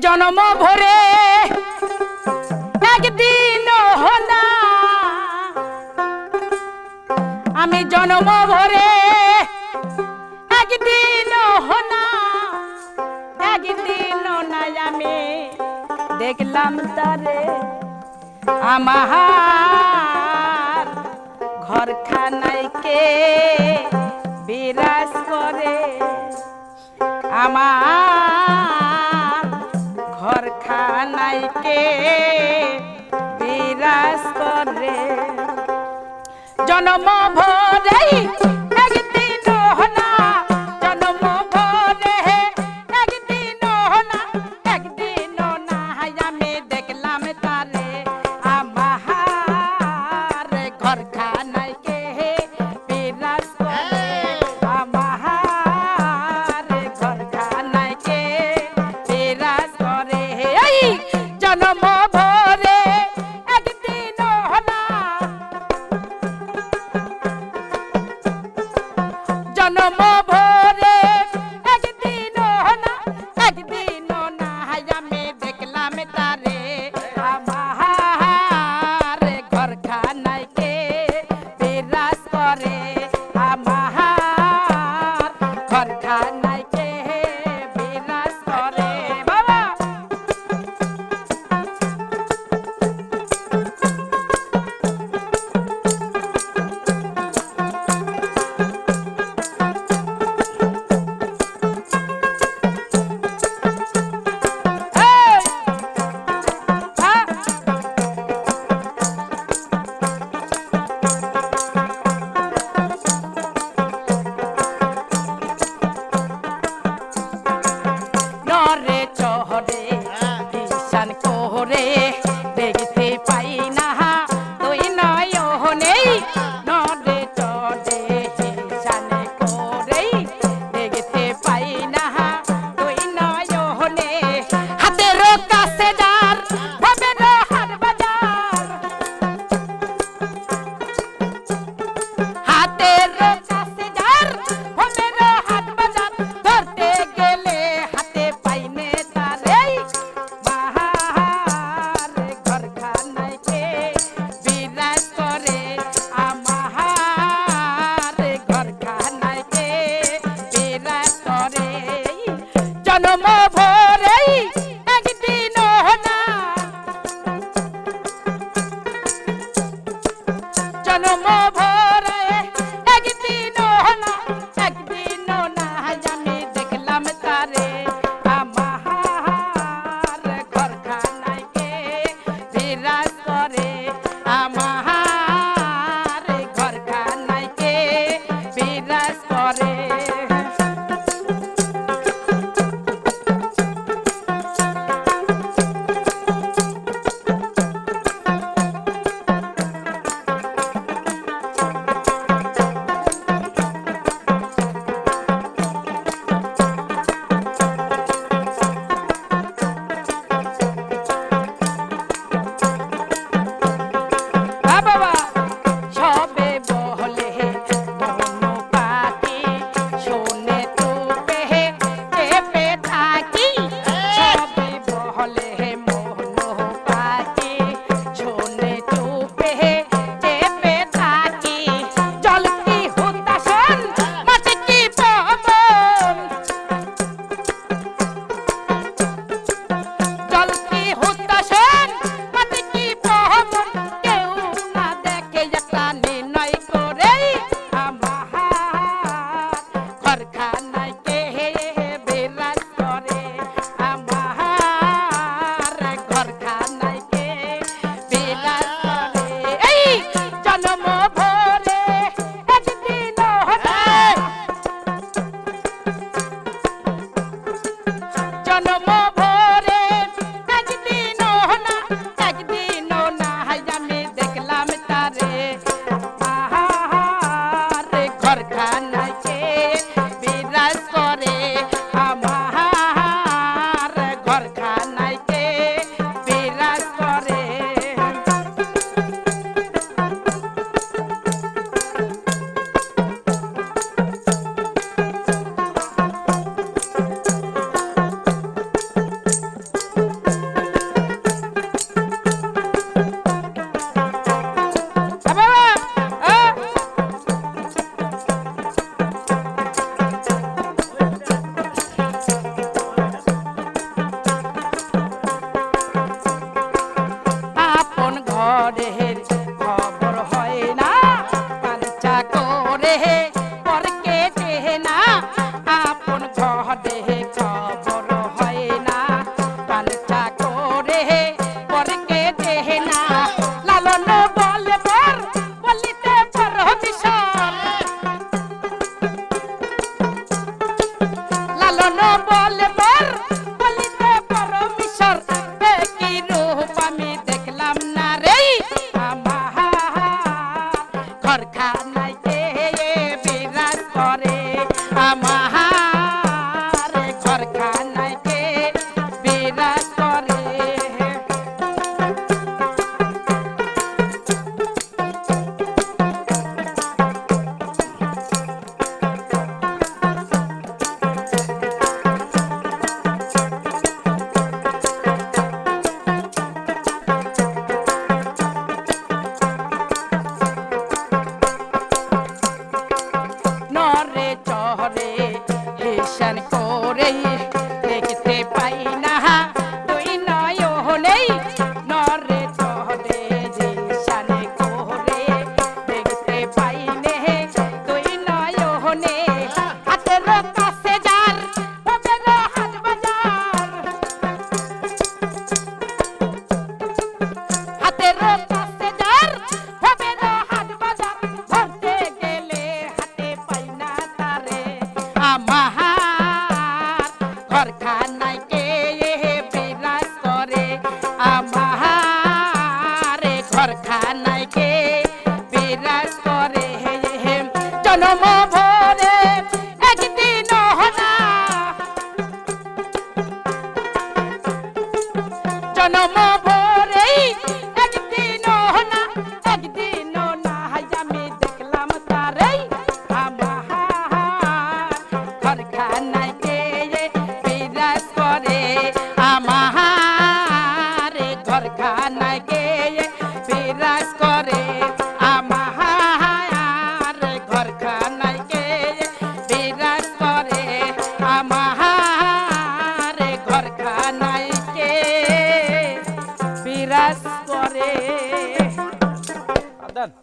জন্ম ভরে একদিন হনা আমি জন্ম ভরে একদিন হনা একদিন না আমি দেখলাম তারে আমার ঘরখানায় কে বিরাজ করে আমার ঘরখানায় কে বিরাজ করে জন্ম ভরে একদিন হনা জন্ম ভরে একদিন হনা একদিন না আমি দেখলাম তারে আমার ঘরখানায় কে বিরাজ করে আমার ঘরখানায় কে বিরাজ করে জন্ম ভরে একদিন হনা জন্ম ভরে একদিন না একদিন না আমি দেখলাম তারে আমার ঘরখানায় কে বিরাজ করে আমার ঘরখানায় কে বিরাজ করে বাবা নরে চহরে ঈশান কোহরে দেখতে পাই না তুই নয়নে নরে চহরে ঈশান কোহরে দেখতে পাই না তুই নয়নে হাতের কাছে যার হবে না হাট বাজার হাতের কাছে যার হবে না হাট বাজার ধরতে গেলে হাতে পাইনে তারে মাহার ঘরখানায় কে বিরাজ করে আমার ঘরখানায় কে বিরাজ করে জন্ম ভরে একদিন না জন্ম ভরে একদিন না একদিন না আমি দেখলাম তারে আমার ঘরখানায় কে বিরাজ করে আমার ঘরখানায় কে বিরাজ করে বাবা সবে বলে মন পাখি শোনে তোকে চেপে থাকি সবে বলে মন পাখি শোনে তোকে চেপে থাকি জল কি হুতাশন মাটি কি পবন জল কি হুতাশন মাটি কি পবন কেউ না দেখে একটা নির্ণয় করে আমার ঘরখানায় কে বিরাজ করে আমার ঘরখানায় কে বিরাজ করে জন্ম ভরে একদিন হনা জন্ম ভরে একদিন না একদিন না আমি দেখলাম তারে আমার ঘরখানায় কে বিরাজ করে আমার ঘরখানায় কে বিরাজ করে ঘরখানায় কে বিরাজ করে আমার ঘরখানায় কে বিরাজ করে জনম ভরে একদিন না জনম ভরে একদিন না আমি দেখলাম তারে আমার ঘরখানায় কে বিরাজ করে আমার ঘরখানায় কে বিরাজ করে আমার ঘরখানায় কে বিরাজ করে আমার ঘরখানায় কে বিরাজ করে